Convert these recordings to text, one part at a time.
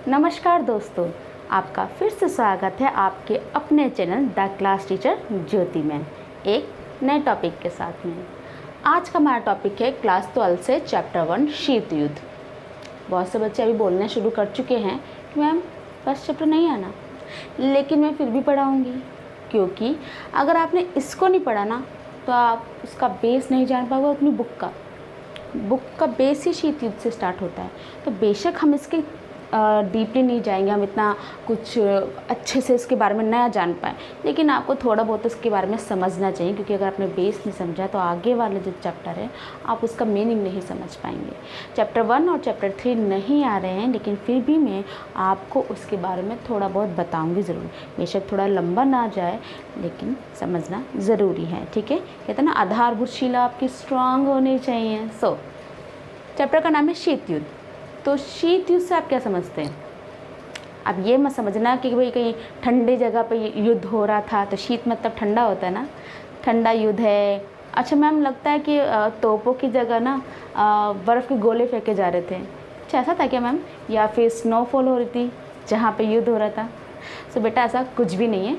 नमस्कार दोस्तों, आपका फिर से स्वागत है आपके अपने चैनल द क्लास टीचर ज्योति में एक नए टॉपिक के साथ में। आज का हमारा टॉपिक है क्लास 12 से चैप्टर 1 शीत युद्ध। बहुत से बच्चे अभी बोलना शुरू कर चुके हैं कि मैम फर्स्ट चैप्टर नहीं आना, लेकिन मैं फिर भी पढ़ाऊँगी, क्योंकि अगर आपने इसको नहीं पढ़ा ना तो आप उसका बेस नहीं जान पाओगे। अपनी बुक का बेस ही शीत युद्ध से स्टार्ट होता है। तो बेशक हम इसके डीपली नहीं जाएंगे, हम इतना कुछ अच्छे से इसके बारे में नया जान पाएँ, लेकिन आपको थोड़ा बहुत इसके बारे में समझना चाहिए, क्योंकि अगर आपने बेस नहीं समझा तो आगे वाले जो चैप्टर है आप उसका मीनिंग नहीं समझ पाएंगे। चैप्टर 1 और चैप्टर 3 नहीं आ रहे हैं, लेकिन फिर भी मैं आपको उसके बारे में थोड़ा बहुत बताऊँगी ज़रूर। बेशक थोड़ा लंबा ना जाए, लेकिन समझना ज़रूरी है। ठीक है, कहते हैं ना आधारभूत शिला आपकी स्ट्रांग होनी चाहिए। चैप्टर का नाम है शीत युद्ध। तो शीत युद्ध से आप क्या समझते हैं? अब ये मत समझना कि भाई कहीं ठंडी जगह पे युद्ध हो रहा था तो शीत मतलब ठंडा होता है ना, ठंडा युद्ध है। अच्छा मैम, लगता है कि तोपों की जगह ना बर्फ़ के गोले फेंके जा रहे थे। अच्छा ऐसा था क्या मैम? या फिर स्नोफॉल हो रही थी जहाँ पे युद्ध हो रहा था? तो बेटा ऐसा कुछ भी नहीं है।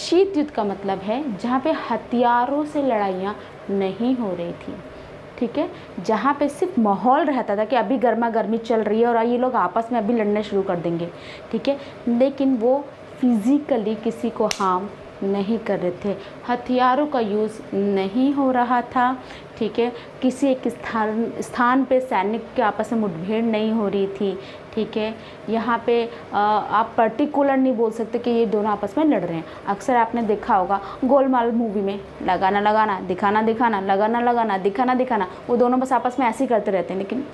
शीत युद्ध का मतलब है जहाँ पे हथियारों से लड़ाइयाँ नहीं हो रही थी। ठीक है, जहाँ पे सिर्फ माहौल रहता था कि अभी गर्मा गर्मी चल रही है और ये लोग आपस में अभी लड़ने शुरू कर देंगे। ठीक है, लेकिन वो फिज़िकली किसी को हार्म नहीं कर रहे थे, हथियारों का यूज़ नहीं हो रहा था। ठीक है, किसी एक स्थान पे सैनिक के आपस में मुठभेड़ नहीं हो रही थी। ठीक है, यहाँ पे आप पर्टिकुलर नहीं बोल सकते कि ये दोनों आपस में लड़ रहे हैं। अक्सर आपने देखा होगा गोलमाल मूवी में लगाना लगाना दिखाना दिखाना, लगाना लगाना दिखाना दिखाना, वो दोनों बस आपस में ऐसे ही करते रहते हैं, लेकिन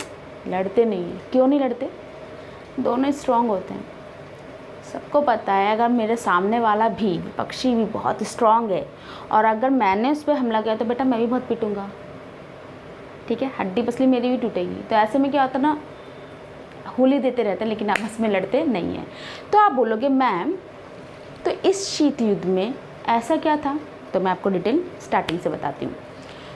लड़ते नहीं हैं। क्यों नहीं लड़ते? दोनों स्ट्रॉन्ग होते हैं। सबको पता है अगर मेरे सामने वाला भी विपक्षी भी बहुत स्ट्रॉन्ग है और अगर मैंने उस पर हमला किया तो बेटा मैं भी बहुत पिटूंगा। ठीक है, हड्डी पसली मेरी भी टूटेगी। तो ऐसे में क्या होता है ना, होली देते रहते हैं लेकिन आपस में लड़ते नहीं हैं। तो आप बोलोगे मैम तो इस शीत युद्ध में ऐसा क्या था? तो मैं आपको डिटेल स्टार्टिंग से बताती हूँ।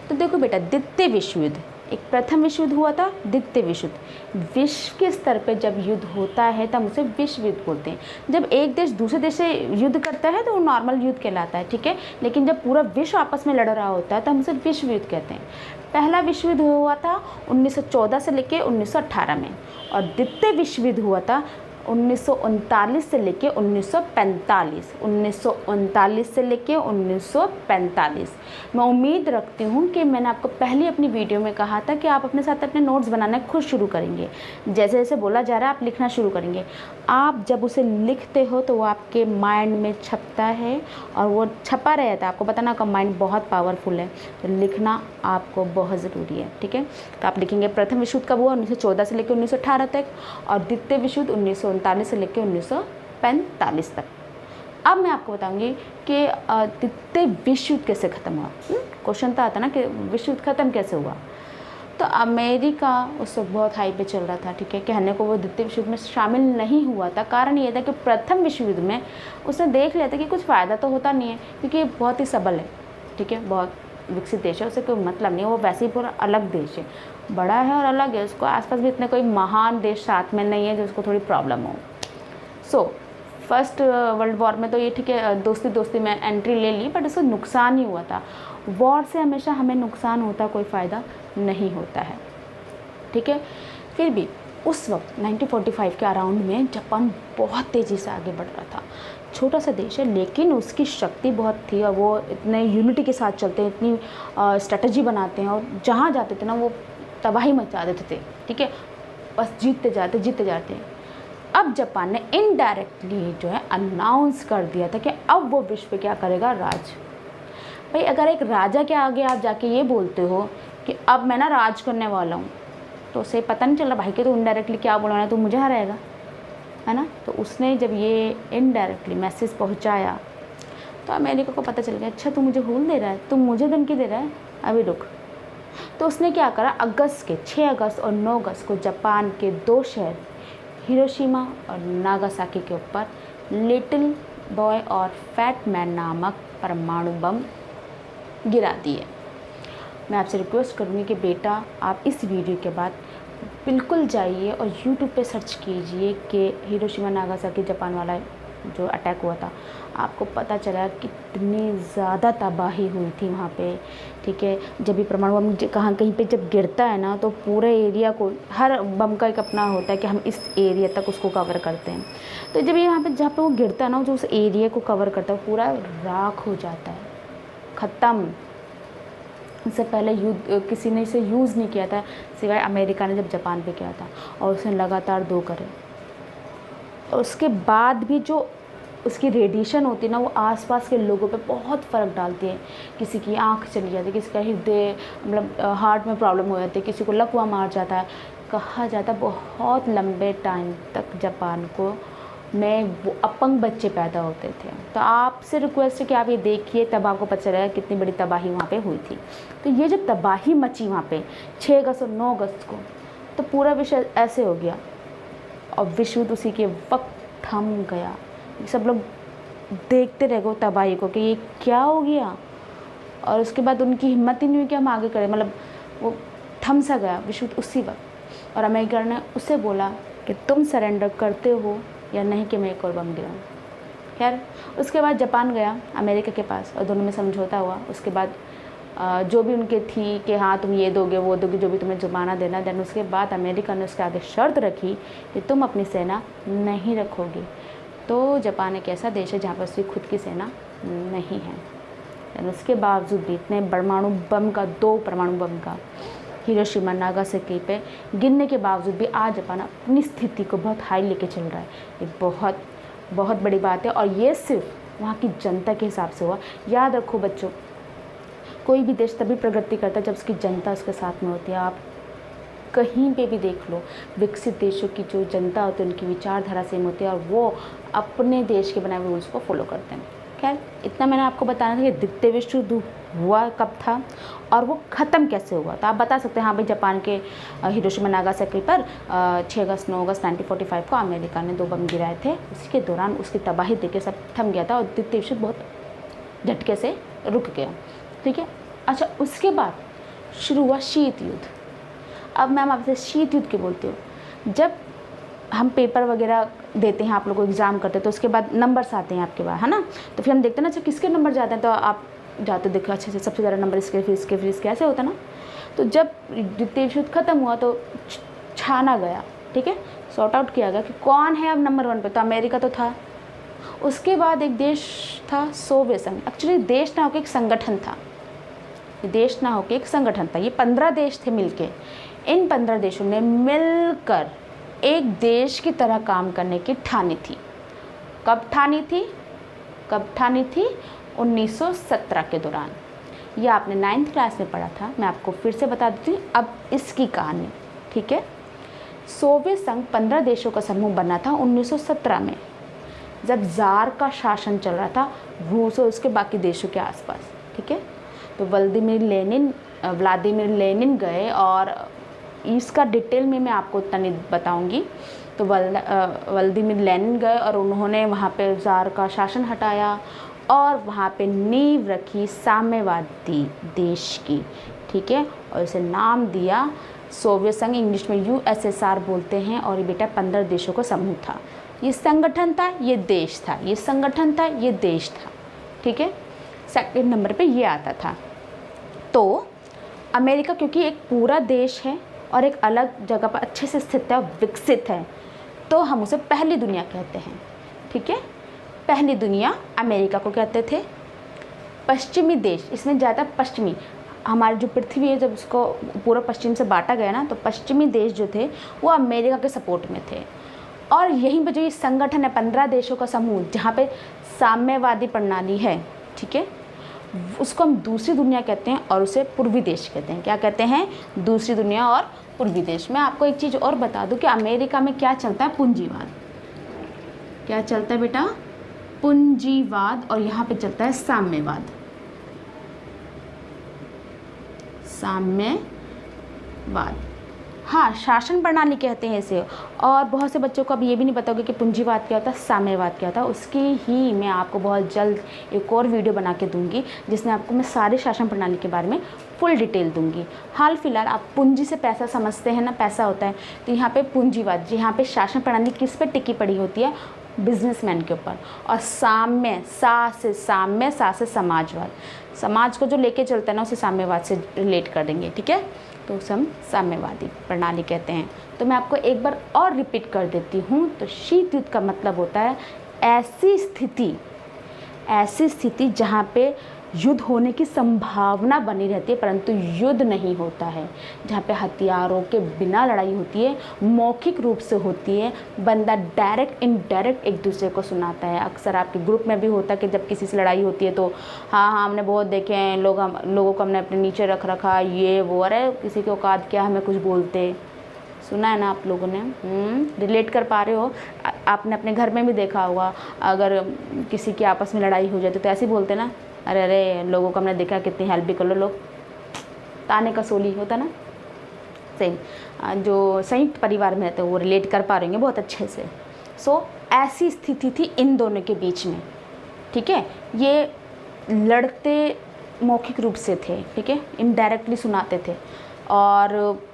तो देखो बेटा, द्वितीय विश्व युद्ध, एक प्रथम विश्व युद्ध हुआ था, द्वितीय विश्व युद्ध। विश्व के स्तर पे जब युद्ध होता है तब उसे विश्व युद्ध बोलते हैं। जब एक देश दूसरे देश से युद्ध करता है तो वो नॉर्मल युद्ध कहलाता है। ठीक है, लेकिन जब पूरा विश्व आपस में लड़ रहा होता है तो हम उसे विश्व युद्ध कहते हैं। पहला विश्व युद्ध हुआ था 1914 से लेकर 1918 में, और द्वितीय विश्व युद्ध हुआ था 1939 से लेके 1945, 1939 से लेके 1945। मैं उम्मीद रखती हूँ कि मैंने आपको पहले अपनी वीडियो में कहा था कि आप अपने साथ अपने नोट्स बनाना खुद शुरू करेंगे। जैसे जैसे बोला जा रहा है आप लिखना शुरू करेंगे। आप जब उसे लिखते हो तो वो आपके माइंड में छपता है, और वो छपा रहता है। आपको पता ना आपका माइंड बहुत पावरफुल है, तो लिखना आपको बहुत ज़रूरी है। ठीक है, तो आप लिखेंगे प्रथम विश्व युद्ध कब हुआ? 1914 से लेकर 1918 तक, और द्वितीय विश्व युद्ध 1939 से लेकर 1945 तक। अब मैं आपको बताऊंगी कि द्वितीय विश्व युद्ध कैसे ख़त्म हुआ। क्वेश्चन तो आता ना कि विश्व युद्ध ख़त्म कैसे हुआ। तो अमेरिका उस वक्त बहुत हाई पे चल रहा था। ठीक है, कहने को वो द्वितीय विश्व युद्ध में शामिल नहीं हुआ था। कारण ये था कि प्रथम विश्व युद्ध में उसने देख लिया था कि कुछ फ़ायदा तो होता नहीं है, क्योंकि ये बहुत ही सबल है। ठीक है, बहुत विकसित देश है, उसे कोई मतलब नहीं है, वो वैसे ही पूरा अलग देश है, बड़ा है और अलग है। उसको आसपास भी इतने कोई महान देश साथ में नहीं है जो उसको थोड़ी प्रॉब्लम हो। फर्स्ट वर्ल्ड वॉर में तो ये ठीक है दोस्ती में एंट्री ले ली, बट उसको नुकसान ही हुआ था। वॉर से हमेशा हमें नुकसान होता, कोई फ़ायदा नहीं होता है। ठीक है, फिर भी उस वक्त 1945 के अराउंड में जापान बहुत तेज़ी से आगे बढ़ रहा था। छोटा सा देश है लेकिन उसकी शक्ति बहुत थी, और वो इतने यूनिटी के साथ चलते हैं, इतनी स्ट्रेटजी बनाते हैं, और जहाँ जाते थे ना वो तबाही मचा देते थे। ठीक है, बस जीतते जाते। अब जापान ने इनडायरेक्टली जो है अनाउंस कर दिया था कि अब वो विश्व पे क्या करेगा, राज। भाई अगर एक राजा के आगे आप जाके ये बोलते हो कि अब मैं ना राज करने वाला हूँ, तो उसे पता नहीं चल रहा भाई कि तो इनडायरेक्टली क्या बोलना है, तो मुझे हराएगा, है ना। तो उसने जब ये इनडायरेक्टली मैसेज पहुँचाया तो अमेरिका को पता चल गया, अच्छा तू मुझे हुल दे रहा है, तू मुझे धमकी दे रहा है, अभी रुक। तो उसने क्या करा, अगस्त के 6 अगस्त और 9 अगस्त को जापान के 2 शहर हिरोशिमा और नागासाकी के ऊपर लिटिल बॉय और फैट मैन नामक परमाणु बम गिरा दिए। मैं आपसे रिक्वेस्ट करूँगी कि बेटा आप इस वीडियो के बाद बिल्कुल जाइए और यूट्यूब पे सर्च कीजिए कि हिरोशिमा नागासाकी जापान वाला जो अटैक हुआ था, आपको पता चला कितनी ज़्यादा तबाही हुई थी वहाँ पे। ठीक है, जब भी परमाणु बम कहीं पे जब गिरता है ना, तो पूरे एरिया को, हर बम का एक अपना होता है कि हम इस एरिया तक उसको कवर करते हैं। तो जब ये यहाँ पे जहाँ पे वो गिरता है ना, जो उस एरिया को कवर करता है पूरा राख हो जाता है, ख़त्म। इससे पहले युद्ध किसी ने इसे यूज़ नहीं किया था सिवाय अमेरिका ने जब जापान पे किया था, और उसने लगातार 2 करे। और उसके बाद भी जो उसकी रेडिएशन होती है ना, वो आसपास के लोगों पे बहुत फ़र्क डालती है। किसी की आँख चली जाती है, किसी का हृदय मतलब हार्ट में प्रॉब्लम हो जाती है, किसी को लकवा मार जाता है। कहा जाता है बहुत लंबे टाइम तक जापान को में वो अपंग बच्चे पैदा होते थे। तो आपसे रिक्वेस्ट है कि आप ये देखिए, तब आपको पता चलेगा कितनी बड़ी तबाही वहाँ पे हुई थी। तो ये जो तबाही मची वहाँ पे 6 अगस्त और 9 अगस्त को, तो पूरा विषय ऐसे हो गया और विश्व युद्ध उसी के वक्त थम गया। सब लोग देखते रह गए तबाही को कि ये क्या हो गया, और उसके बाद उनकी हिम्मत ही नहीं हुई कि हम आगे करें, मतलब वो थम सा गया विश्व युद्ध उसी वक्त। और अमेरिका ने उससे बोला कि तुम सरेंडर करते हो या नहीं कि मैं एक और बम गिराऊँ। खैर उसके बाद जापान गया अमेरिका के पास और दोनों में समझौता हुआ। उसके बाद जो भी उनके थी कि हाँ तुम ये दोगे वो दोगे, जो भी तुम्हें जुर्माना देना। देन उसके बाद अमेरिका ने उसके आगे शर्त रखी कि तुम अपनी सेना नहीं रखोगी। तो जापान एक ऐसा देश है जहाँ पर उसकी खुद की सेना नहीं है। देन उसके बावजूद भी इतने परमाणु बम का, 2 परमाणु बम का हिरोशिमा नागासाकी पे गिरने के बावजूद भी आज जापान अपनी स्थिति को बहुत हाई लेके चल रहा है। ये बहुत बहुत बड़ी बात है, और ये सिर्फ वहाँ की जनता के हिसाब से हुआ। याद रखो बच्चों, कोई भी देश तभी प्रगति करता है जब उसकी जनता उसके साथ में होती है। आप कहीं पे भी देख लो, विकसित देशों की जो जनता होती है उनकी विचारधारा सेम होती है और वो अपने देश के बनाए हुए रूल्स को फॉलो करते हैं। खैर इतना मैंने आपको बताना था कि द्वितीय विश्व युद्ध हुआ कब था और वो ख़त्म कैसे हुआ। तो आप बता सकते हैं हाँ भाई, जापान के हिरोशिमा नागासाकी पर 6 अगस्त 9 अगस्त 1945 को अमेरिका ने 2 बम गिराए थे। उसी के दौरान उसकी तबाही देख के सब थम गया था और द्वितीय विश्व बहुत झटके से रुक गया। ठीक है, अच्छा उसके बाद शुरू हुआ शीत युद्ध। अब मैम आपसे शीत युद्ध क्यों बोलती हूँ, जब हम पेपर वगैरह देते हैं, आप लोग को एग्ज़ाम करते हैं, तो उसके बाद नंबर्स आते हैं आपके पास, है ना। तो फिर हम देखते हैं ना अच्छा किसके नंबर जाते हैं, तो आप जाते देखो अच्छे से सबसे ज़्यादा नंबर इसके, फिर इसके, फिर इसके, ऐसे होता ना। तो जब द्वितीय विश्व युद्ध खत्म हुआ तो छाना गया, ठीक है, सॉर्ट आउट किया गया कि कौन है अब नंबर 1 पे। तो अमेरिका तो था। उसके बाद एक देश था सोवियत संघ। एक्चुअली देश ना होकर एक संगठन था, देश ना होकर एक संगठन था। ये 15 देश थे मिलके। इन 15 देशों ने मिलकर एक देश की तरह काम करने की ठानी थी। कब ठानी थी? 1917 के दौरान। ये आपने 9th क्लास में पढ़ा था, मैं आपको फिर से बता देती हूँ अब इसकी कहानी। ठीक है, सोवियत संघ 15 देशों का समूह बना था 1917 में, जब ज़ार का शासन चल रहा था रूस और उसके बाकी देशों के आसपास। ठीक है, तो व्लादिमीर लेनिन गए, और इसका डिटेल में मैं आपको उतना नहीं बताऊंगी। तो व्लादिमीर लेनिन गए और उन्होंने वहाँ पे ज़ार का शासन हटाया और वहाँ पे नींव रखी साम्यवादी देश की। ठीक है, और इसे नाम दिया सोवियत संघ, इंग्लिश में USSR बोलते हैं। और ये बेटा 15 देशों का समूह था। ये संगठन था, ये देश था, ये संगठन था, ये देश था। ठीक है, सेकंड नंबर पे ये आता था। तो अमेरिका क्योंकि एक पूरा देश है और एक अलग जगह पर अच्छे से स्थित है, विकसित है, तो हम उसे पहली दुनिया कहते हैं। ठीक है, पहली दुनिया अमेरिका को कहते थे। पश्चिमी देश, इसमें ज़्यादा पश्चिमी, हमारी जो पृथ्वी है जब उसको पूरा पश्चिम से बांटा गया ना, तो पश्चिमी देश जो थे वो अमेरिका के सपोर्ट में थे। और यहीं पर जो ये संगठन है 15 देशों का समूह, जहाँ पे साम्यवादी प्रणाली है, ठीक है, उसको हम दूसरी दुनिया कहते हैं और उसे पूर्वी देश कहते हैं। क्या कहते हैं? दूसरी दुनिया और पूर्वी देश। मैं आपको एक चीज़ और बता दूं कि अमेरिका में क्या चलता है? पूंजीवाद। क्या चलता है बेटा? पूंजीवाद। और यहाँ पे चलता है साम्यवाद। साम्यवाद। हाँ, शासन प्रणाली कहते हैं इसे। और बहुत से बच्चों को अब ये भी नहीं पता होगा कि पूंजीवाद क्या होता है, साम्यवाद क्या होता है। उसकी ही मैं आपको बहुत जल्द एक और वीडियो बना के दूंगी, जिसमें आपको मैं सारे शासन प्रणाली के बारे में फुल डिटेल दूंगी। हाल फिलहाल आप पूंजी से पैसा समझते हैं ना, पैसा होता है, तो यहाँ पे पूंजीवाद, यहाँ पे शासन प्रणाली किस पे टिकी पड़ी होती है, बिजनेसमैन के ऊपर। और साम्य, सा से समाजवाद, समाज को जो लेके चलता है ना, उसे साम्यवाद से रिलेट कर देंगे, ठीक है। तो उसे हम साम्यवादी प्रणाली कहते हैं। तो मैं आपको एक बार और रिपीट कर देती हूँ। तो शीत युद्ध का मतलब होता है ऐसी स्थिति जहाँ पे युद्ध होने की संभावना बनी रहती है परंतु युद्ध नहीं होता है, जहाँ पे हथियारों के बिना लड़ाई होती है, मौखिक रूप से होती है, बंदा डायरेक्ट इनडायरेक्ट एक दूसरे को सुनाता है। अक्सर आपके ग्रुप में भी होता है कि जब किसी से लड़ाई होती है तो हाँ हमने बहुत देखे हैं, लोगों को हमने अपने नीचे रख रखा, ये वो, अरे किसी के औकात क्या हमें कुछ बोलते, सुना है ना आप लोगों ने, रिलेट कर पा रहे हो। आपने अपने घर में भी देखा होगा, अगर किसी की आपस में लड़ाई हो जाती तो ऐसे ही बोलते ना, अरे लोगों को हमने देखा कितनी हेल्प भी कर लो, लोग ताने का सोली होता ना, सेम। जो संयुक्त परिवार में रहते हैं वो रिलेट कर पा रहे होंगे बहुत अच्छे से। ऐसी स्थिति थी इन दोनों के बीच में, ठीक है। ये लड़ते मौखिक रूप से थे, ठीक है, इनडायरेक्टली सुनाते थे और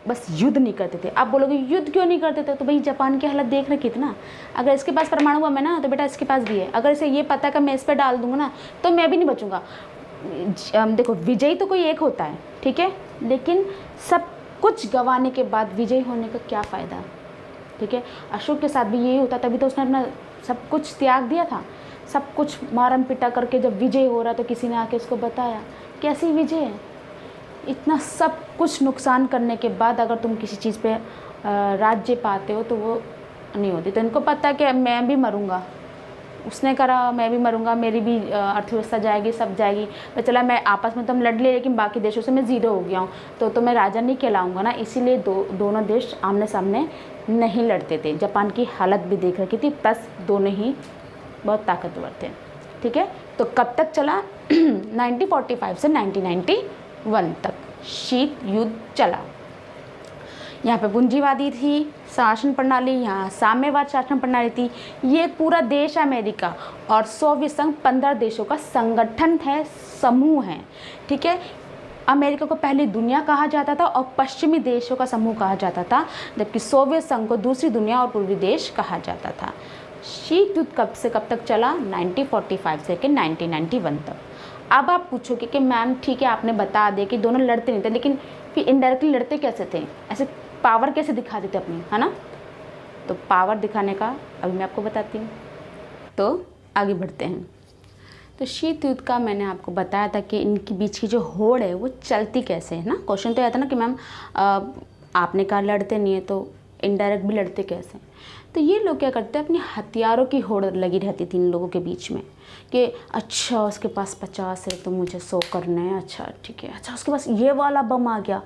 बस युद्ध नहीं करते थे। आप बोलोगे युद्ध क्यों नहीं करते थे, तो भाई जापान की हालत देख रखी थी ना, अगर इसके पास परमाणु बम है ना तो बेटा इसके पास भी है, अगर इसे ये पता है कि मैं इस पर डाल दूंगा ना तो मैं भी नहीं बचूंगा। देखो विजयी तो कोई एक होता है, ठीक है, लेकिन सब कुछ गंवाने के बाद विजयी होने का क्या फ़ायदा, ठीक है। अशोक के साथ भी यही होता, तभी तो उसने अपना सब कुछ त्याग दिया था, सब कुछ मारम पिटा करके जब विजय हो रहा तो किसी ने आके उसको बताया कैसी विजय है। इतना सब कुछ नुकसान करने के बाद अगर तुम किसी चीज़ पे राज्य पाते हो तो वो नहीं होती। तो इनको पता है कि मैं भी मरूंगा, उसने करा मैं भी मरूंगा, मेरी भी अर्थव्यवस्था जाएगी, सब जाएगी, तो चला मैं आपस में तो हम लड़ ले, लेकिन बाकी देशों से मैं ज़ीरो हो गया हूँ तो मैं राजा नहीं कहलाऊँगा ना। इसीलिए दोनों देश आमने सामने नहीं लड़ते थे। जापान की हालत भी देख रखी थी, प्लस दोनों ही बहुत ताकतवर थे, ठीक है। तो कब तक चला 1945 से 1991 तक शीत युद्ध चला। यहाँ पे पूंजीवादी थी शासन प्रणाली, यहाँ साम्यवाद शासन प्रणाली थी। ये पूरा देश अमेरिका और सोवियत संघ 15 देशों का संगठन है, समूह है, ठीक है। अमेरिका को पहली दुनिया कहा जाता था और पश्चिमी देशों का समूह कहा जाता था, जबकि सोवियत संघ को दूसरी दुनिया और पूर्वी देश कहा जाता था। शीत युद्ध कब से कब तक चला, 1945 से 1991 तक। अब आप पूछोगे कि मैम ठीक है आपने बता दिया कि दोनों लड़ते नहीं थे, लेकिन फिर इनडायरेक्टली लड़ते कैसे थे, ऐसे पावर कैसे दिखा देते अपनी, है ना। तो पावर दिखाने का अभी मैं आपको बताती हूँ। तो आगे बढ़ते हैं। तो शीत युद्ध का मैंने आपको बताया था कि इनके बीच की जो होड़ है वो चलती कैसे है ना। क्वेश्चन तो आया था ना कि मैम आपने कहा लड़ते नहीं है तो इनडायरेक्ट भी लड़ते कैसे। तो ये लोग क्या करते हैं, अपने हथियारों की होड़ लगी रहती थी इन लोगों के बीच में कि अच्छा उसके पास 50 है तो मुझे 100 करने हैं, अच्छा ठीक है, अच्छा उसके पास ये वाला बम आ गया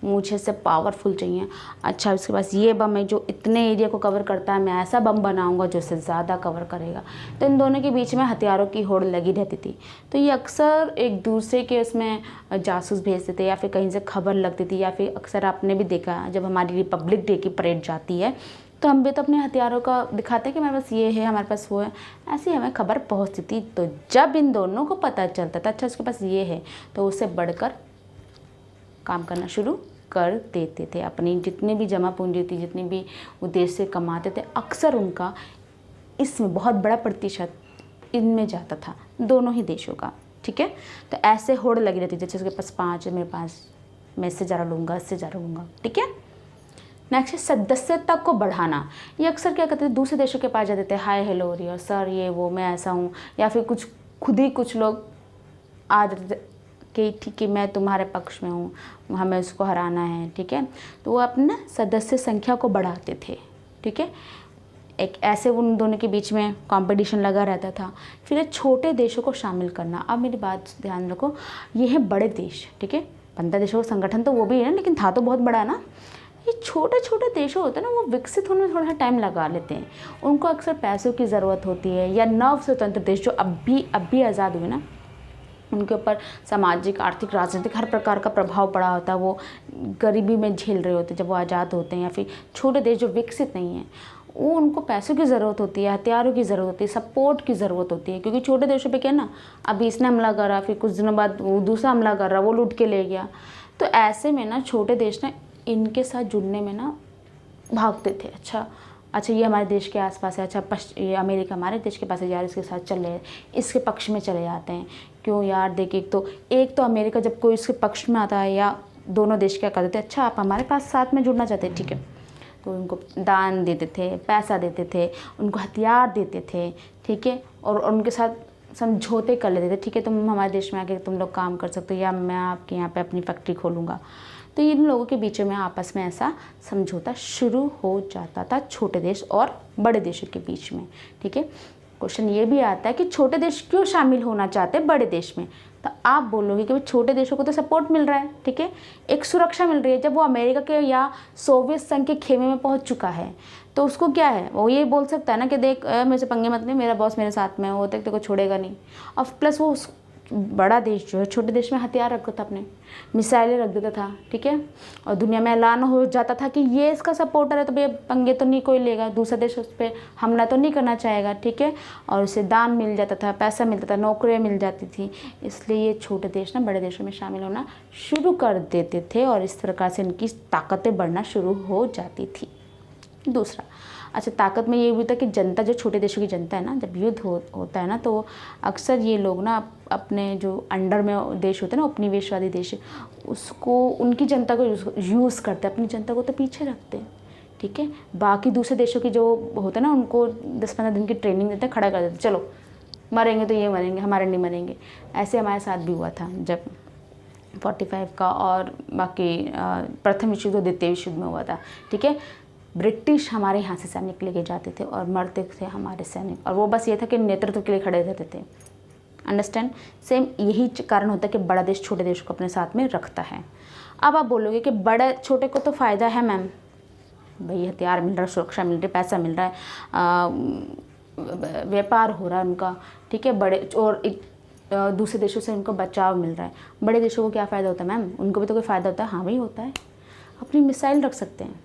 मुझे से पावरफुल चाहिए, अच्छा उसके पास ये बम है जो इतने एरिया को कवर करता है, मैं ऐसा बम बनाऊंगा जो इससे ज़्यादा कवर करेगा। तो इन दोनों के बीच में हथियारों की होड़ लगी रहती थी। तो ये अक्सर एक दूसरे के उसमें जासूस भेजते थे या फिर कहीं से खबर लगती थी, या फिर अक्सर आपने भी देखा जब हमारी रिपब्लिक डे की परेड जाती है तो हम भी तो अपने हथियारों का दिखाते हैं कि हमारे पास ये है, हमारे पास वो है, ऐसी हमें खबर पहुंचती थी। तो जब इन दोनों को पता चलता था अच्छा उसके पास ये है, तो उससे बढ़कर काम करना शुरू कर देते थे। अपनी जितनी भी जमा पूंजी थी, जितनी भी उद्देश्य से कमाते थे, अक्सर उनका इसमें बहुत बड़ा प्रतिशत इनमें जाता था, दोनों ही देशों का, ठीक है। तो ऐसे होड़ लगी रहती थी, जैसे उसके पास 5 है, मेरे पास मैं इससे ज़्यादा लूँगा, इससे ज़्यादा लूँगा, ठीक है। नेक्स्ट है सदस्यता को बढ़ाना। ये अक्सर क्या करते थे, दूसरे देशों के पास जाते थे, हाय हेलो रिया सर ये वो मैं ऐसा हूँ, या फिर खुद ही कुछ लोग आ जाते थे कि ठीक है मैं तुम्हारे पक्ष में हूँ, हमें उसको हराना है, ठीक है। तो वो अपना सदस्य संख्या को बढ़ाते थे, ठीक है। एक ऐसे उन दोनों के बीच में कंपटीशन लगा रहता था। फिर छोटे देशों को शामिल करना। अब मेरी बात ध्यान रखो, ये है बड़े देश, ठीक है। 15 देशों का संगठन तो वो भी है, लेकिन था तो बहुत बड़ा ना। ये छोटे छोटे देशों होते हैं ना, वो विकसित होने में थोड़ा सा टाइम लगा लेते हैं, उनको अक्सर पैसों की ज़रूरत होती है, या नव स्वतंत्र देश जो अब भी आज़ाद हुए ना, उनके ऊपर सामाजिक, आर्थिक, राजनीतिक हर प्रकार का प्रभाव पड़ा होता है। वो गरीबी में झेल रहे होते हैं जब वो आज़ाद होते हैं, या फिर छोटे देश जो विकसित नहीं हैं, वो उनको पैसों की ज़रूरत होती है, हथियारों की ज़रूरत होती है, सपोर्ट की ज़रूरत होती है। क्योंकि छोटे देशों पे क्या ना, अभी इसने हमला करा, फिर कुछ दिनों बाद वो दूसरा हमला कर रहा, वो लूट के ले गया। तो ऐसे में ना छोटे देश ना इनके साथ जुड़ने में ना भागते थे। अच्छा ये हमारे देश के आसपास है, अच्छा ये अमेरिका हमारे देश के पास है यार, इसके साथ चले, इसके पक्ष में चले जाते हैं। क्यों यार, देखिए एक तो अमेरिका जब कोई इसके पक्ष में आता है, या दोनों देश क्या करते थे, अच्छा आप हमारे पास साथ में जुड़ना चाहते हैं, ठीक है, तो उनको दान देते थे, पैसा देते थे, उनको हथियार देते थे, ठीक है, और उनके साथ समझौते कर लेते थे, ठीक है तुम हमारे देश में आके तुम लोग काम कर सकते हो, या मैं आपके यहाँ पे अपनी फैक्ट्री खोलूँगा। तो इन लोगों के बीच में आपस में ऐसा समझौता शुरू हो जाता था, छोटे देश और बड़े देशों के बीच में, ठीक है। क्वेश्चन ये भी आता है कि छोटे देश क्यों शामिल होना चाहते हैं बड़े देश में। तो आप बोलोगे कि भाई छोटे देशों को तो सपोर्ट मिल रहा है, ठीक है, एक सुरक्षा मिल रही है। जब वो अमेरिका के या सोवियत संघ के खेमे में पहुंच चुका है, तो उसको क्या है, वो ये बोल सकता है ना कि देख मेरे से पंगे मत ले, मेरा बॉस मेरे साथ में है, वो तेरे को छोड़ेगा नहीं। और प्लस वो बड़ा देश जो है छोटे देश में हथियार रखता था, अपने मिसाइलें रख देता था, ठीक है, और दुनिया में ऐलान हो जाता था कि ये इसका सपोर्टर है, तो भैया पंगे तो नहीं कोई लेगा, दूसरा देश उस पर हमला तो नहीं करना चाहेगा, ठीक है। और उसे दान मिल जाता था, पैसा मिलता था, नौकरियाँ मिल जाती थी। इसलिए ये छोटे देश ना बड़े देशों में शामिल होना शुरू कर देते थे, और इस प्रकार से इनकी ताकतें बढ़ना शुरू हो जाती थी। दूसरा, अच्छा ताकत में ये भी था कि जनता, जो छोटे देशों की जनता है ना, जब युद्ध होता है ना, तो अक्सर ये लोग ना अपने जो अंडर में देश होते हैं ना, उपनिवेशवादी देश, उसको उनकी जनता को यूज़ करते हैं, अपनी जनता को तो पीछे रखते हैं, ठीक है। बाकी दूसरे देशों की जो होते हैं ना, उनको 10-15 दिन की ट्रेनिंग देते हैं, खड़ा कर देते हैं, चलो मरेंगे तो ये मरेंगे, हमारे नहीं मरेंगे। ऐसे हमारे साथ भी हुआ था जब 45 का और बाकी प्रथम विश्व युद्ध और द्वितीय विश्व युद्ध में हुआ था, ठीक है। ब्रिटिश हमारे यहाँ से सैनिक लेके जाते थे और मरते थे हमारे सैनिक, और वो बस ये था कि नेतृत्व के लिए खड़े रहते थे। अंडरस्टैंड। सेम यही कारण होता है कि बड़ा देश छोटे देश को अपने साथ में रखता है। अब आप बोलोगे कि बड़े छोटे को तो फ़ायदा है मैम, भाई हथियार मिल रहा है, सुरक्षा मिल रही है, पैसा मिल रहा है, व्यापार हो रहा है उनका, ठीक है, बड़े और दूसरे देशों से उनको बचाव मिल रहा है। बड़े देशों को क्या फ़ायदा होता है मैम, उनको भी तो कोई फ़ायदा होता है। हाँ भाई होता है, अपनी मिसाइल रख सकते हैं।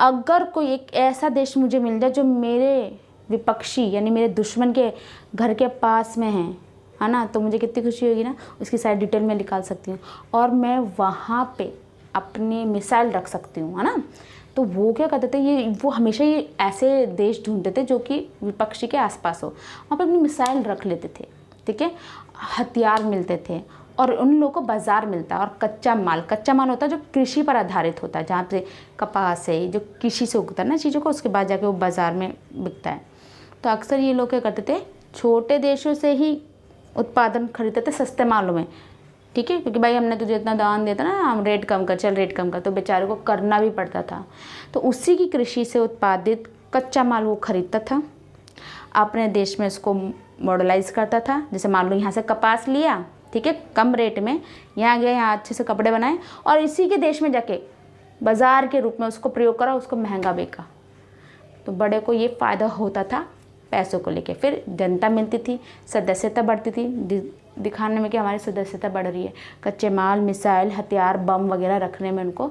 अगर कोई एक ऐसा देश मुझे मिल जाए जो मेरे विपक्षी यानी मेरे दुश्मन के घर के पास में है ना, तो मुझे कितनी खुशी होगी ना, उसकी सारी डिटेल में निकाल सकती हूँ और मैं वहाँ पे अपनी मिसाइल रख सकती हूँ, है ना। तो वो क्या करते थे, वो हमेशा ये ऐसे देश ढूंढते थे जो कि विपक्षी के आसपास हो, वहाँ पे अपनी मिसाइल रख लेते थे, ठीक है, हथियार मिलते थे और उन लोगों को बाज़ार मिलता है। और कच्चा माल होता है जो कृषि पर आधारित होता है, जहाँ से कपास है जो कृषि से उगता है ना चीज़ों को, उसके बाद जाके वो बाज़ार में बिकता है। तो अक्सर ये लोग क्या करते थे, छोटे देशों से ही उत्पादन खरीदते थे सस्ते मालों में, ठीक है, क्योंकि भाई हमने तुझे इतना दान दिया था ना, हम रेट कम कर, चल रेट कम कर, तो बेचारों को करना भी पड़ता था। तो उसी की कृषि से उत्पादित कच्चा माल वो खरीदता था, अपने देश में उसको मॉडलाइज करता था। जैसे मान लो यहाँ से कपास लिया, ठीक है, कम रेट में, यहाँ गए, यहाँ अच्छे से कपड़े बनाए और इसी के देश में जाके बाज़ार के रूप में उसको प्रयोग करा, उसको महंगा बेचा। तो बड़े को ये फ़ायदा होता था पैसों को लेके। फिर जनता मिलती थी, सदस्यता बढ़ती थी, दिखाने में कि हमारी सदस्यता बढ़ रही है। कच्चे माल, मिसाइल, हथियार, बम वगैरह रखने में उनको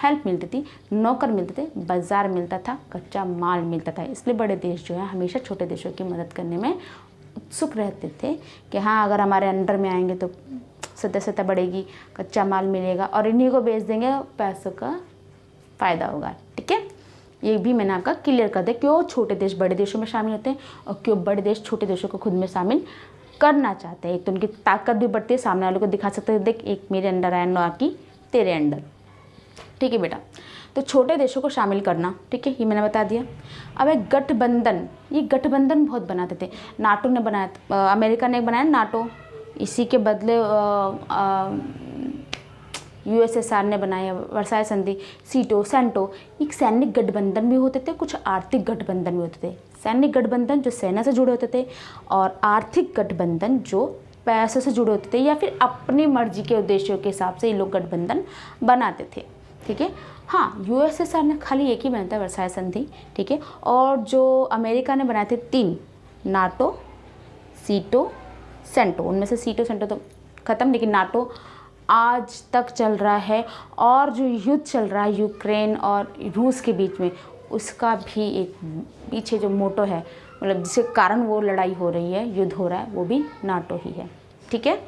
हेल्प मिलती थी, नौकर मिलते थे, बाज़ार मिलता था, कच्चा माल मिलता था। इसलिए बड़े देश जो है हमेशा छोटे देशों की मदद करने में उत्सुक रहते थे कि हाँ अगर हमारे अंडर में आएंगे तो सदस्यता बढ़ेगी, कच्चा माल मिलेगा और इन्हीं को बेच देंगे, पैसों का फ़ायदा होगा, ठीक है। ये भी मैंने आपका क्लियर कर दिया क्यों छोटे देश बड़े देशों में शामिल होते हैं और क्यों बड़े देश छोटे देशों को खुद में शामिल करना चाहते हैं। एक तो उनकी ताकत भी बढ़ती है, सामने वाले को दिखा सकते हैं, देख एक मेरे अंडर है, ना कि तेरे अंडर, ठीक है बेटा। तो छोटे देशों को शामिल करना, ठीक है, ये मैंने बता दिया। अब एक गठबंधन, ये गठबंधन बहुत बनाते थे। नाटो ने बनाया, अमेरिका ने बनाया नाटो, इसी के बदले यूएसएसआर ने बनाया वर्साई संधि, सीटो, सेंटो। एक सैनिक गठबंधन भी होते थे, कुछ आर्थिक गठबंधन भी होते थे। सैनिक गठबंधन जो सेना से जुड़े होते थे और आर्थिक गठबंधन जो पैसों से जुड़े होते थे या फिर अपनी मर्जी के उद्देश्यों के हिसाब से ये लोग गठबंधन बनाते थे, ठीक है। हाँ, यूएसएसआर ने खाली एक ही बनाया था, वर्साई संधि, ठीक है। और जो अमेरिका ने बनाए थे 3, नाटो, सीटो, सेंटो। उनमें से सीटो सेंटो तो ख़त्म, लेकिन नाटो आज तक चल रहा है। और जो युद्ध चल रहा है यूक्रेन और रूस के बीच में, उसका भी एक पीछे जो मोटो है, मतलब जिसके कारण वो लड़ाई हो रही है, युद्ध हो रहा है, वो भी नाटो ही है। ठीक है,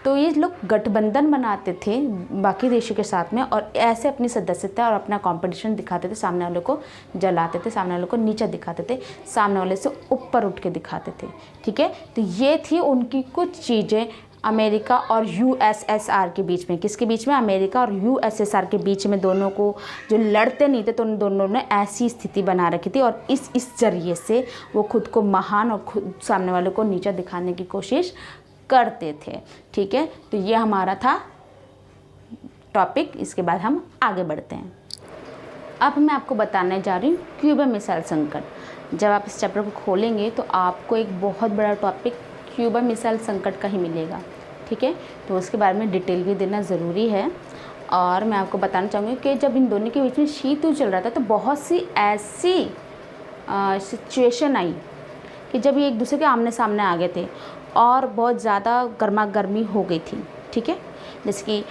तो ये लोग गठबंधन बनाते थे बाकी देशों के साथ में और ऐसे अपनी सदस्यता और अपना कंपटीशन दिखाते थे, सामने वाले को जलाते थे, सामने वाले को नीचा दिखाते थे, सामने वाले से ऊपर उठ के दिखाते थे। ठीक है, तो ये थी उनकी कुछ चीज़ें अमेरिका और यूएसएसआर के बीच में। किसके बीच में? अमेरिका और यूएसएसआर के बीच में। दोनों को जो लड़ते नहीं थे, तो उन दोनों ने ऐसी स्थिति बना रखी थी और इस जरिए से वो खुद को महान और खुद सामने वाले को नीचा दिखाने की कोशिश करते थे। ठीक है, तो ये हमारा था टॉपिक। इसके बाद हम आगे बढ़ते हैं। अब मैं आपको बताने जा रही हूँ क्यूबा मिसाइल संकट। जब आप इस चैप्टर को खोलेंगे तो आपको एक बहुत बड़ा टॉपिक क्यूबा मिसाइल संकट का ही मिलेगा। ठीक है, तो उसके बारे में डिटेल भी देना ज़रूरी है। और मैं आपको बताना चाहूँगी कि जब इन दोनों के बीच में शीत युद्ध चल रहा था तो बहुत सी ऐसी सिचुएशन आई कि जब ये एक दूसरे के आमने सामने आ गए थे और बहुत ज़्यादा गर्मा गर्मी हो गई थी। ठीक है, जैसे कि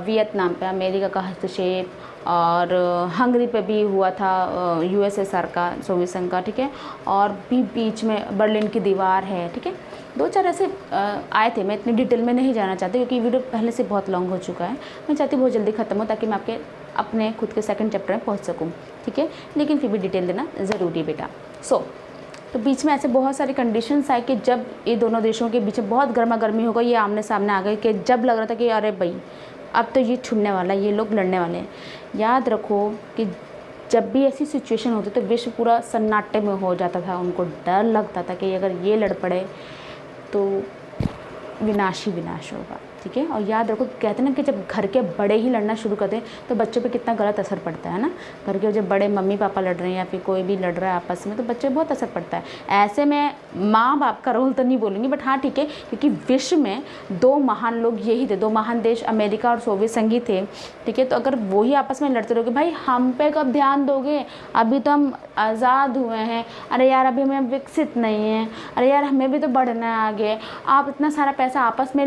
वियतनाम पे अमेरिका का हस्तक्षेप और हंगरी पे भी हुआ था यूएसएसआर का, सोवियत संघ का। ठीक है, और भी बीच में बर्लिन की दीवार है। ठीक है, दो चार ऐसे आए थे। मैं इतनी डिटेल में नहीं जाना चाहती क्योंकि वीडियो पहले से बहुत लॉन्ग हो चुका है। मैं चाहती बहुत जल्दी ख़त्म हो ताकि मैं आपके अपने खुद के सेकंड चैप्टर में पहुंच सकूं। ठीक है, लेकिन फिर भी डिटेल देना ज़रूरी है बेटा। तो बीच में ऐसे बहुत सारी कंडीशंस आए कि जब ये दोनों देशों के बीच में बहुत गर्मा गर्मी हो गई, ये आमने सामने आ गए कि जब लग रहा था कि अरे भाई अब तो ये छुड़ने वाला है, ये लोग लड़ने वाले हैं। याद रखो कि जब भी ऐसी सिचुएशन होती तो विश्व पूरा सन्नाटे में हो जाता था। उनको डर लगता था कि अगर ये लड़ पड़े तो विनाश ही विनाश होगा। ठीक है, और याद रखो कहते हैं ना कि जब घर के बड़े ही लड़ना शुरू करते हैं तो बच्चों पे कितना गलत असर पड़ता है ना। घर के जब बड़े मम्मी पापा लड़ रहे हैं या फिर कोई भी लड़ रहा है आपस में तो बच्चे बहुत असर पड़ता है। ऐसे में माँ बाप का रोल तो नहीं बोलूँगी, बट हाँ ठीक है, क्योंकि विश्व में दो महान लोग यही थे, दो महान देश अमेरिका और सोवियत संघ ही थे। ठीक है, तो अगर वो ही आपस में लड़ते रहोगे, भाई हम पे कब ध्यान दोगे, अभी तो हम आज़ाद हुए हैं, अरे यार अभी हमें विकसित नहीं है, अरे यार हमें भी तो बढ़ना है आगे, आप इतना सारा पैसा आपस में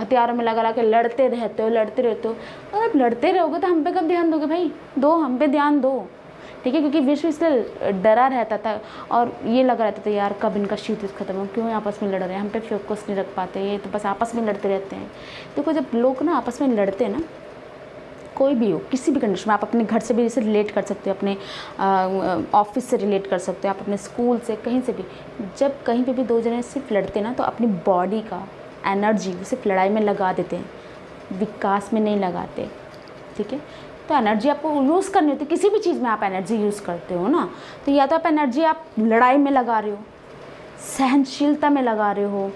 हथियारों में लगा के लड़ते रहते हो। अगर आप लड़ते रहोगे तो हम पे कब ध्यान दोगे भाई? दो हम पे ध्यान दो। ठीक है, क्योंकि विश्व इसलिए डरा रहता था और ये लगा रहता था यार कब इनका शीत युद्ध खत्म हो, क्यों आपस में लड़ रहे हैं, हम पे फोकस नहीं रख पाते, ये तो बस आपस में लड़ते रहते हैं। देखो जब लोग ना आपस में लड़ते हैं ना, कोई भी हो, किसी भी कंडीशन में, आप अपने घर से भी इसे रिलेट कर सकते हो, अपने ऑफिस से रिलेट कर सकते हो, आप अपने स्कूल से, कहीं से भी। जब कहीं पे भी दो जने सिर्फ लड़ते ना तो अपनी बॉडी का एनर्जी सिर्फ लड़ाई में लगा देते हैं, विकास में नहीं लगाते। ठीक है, तो एनर्जी आपको यूज़ करनी होती है। किसी भी चीज़ में आप एनर्जी यूज़ करते हो ना, तो या तो आप एनर्जी आप लड़ाई में लगा रहे हो, सहनशीलता में लगा रहे हो,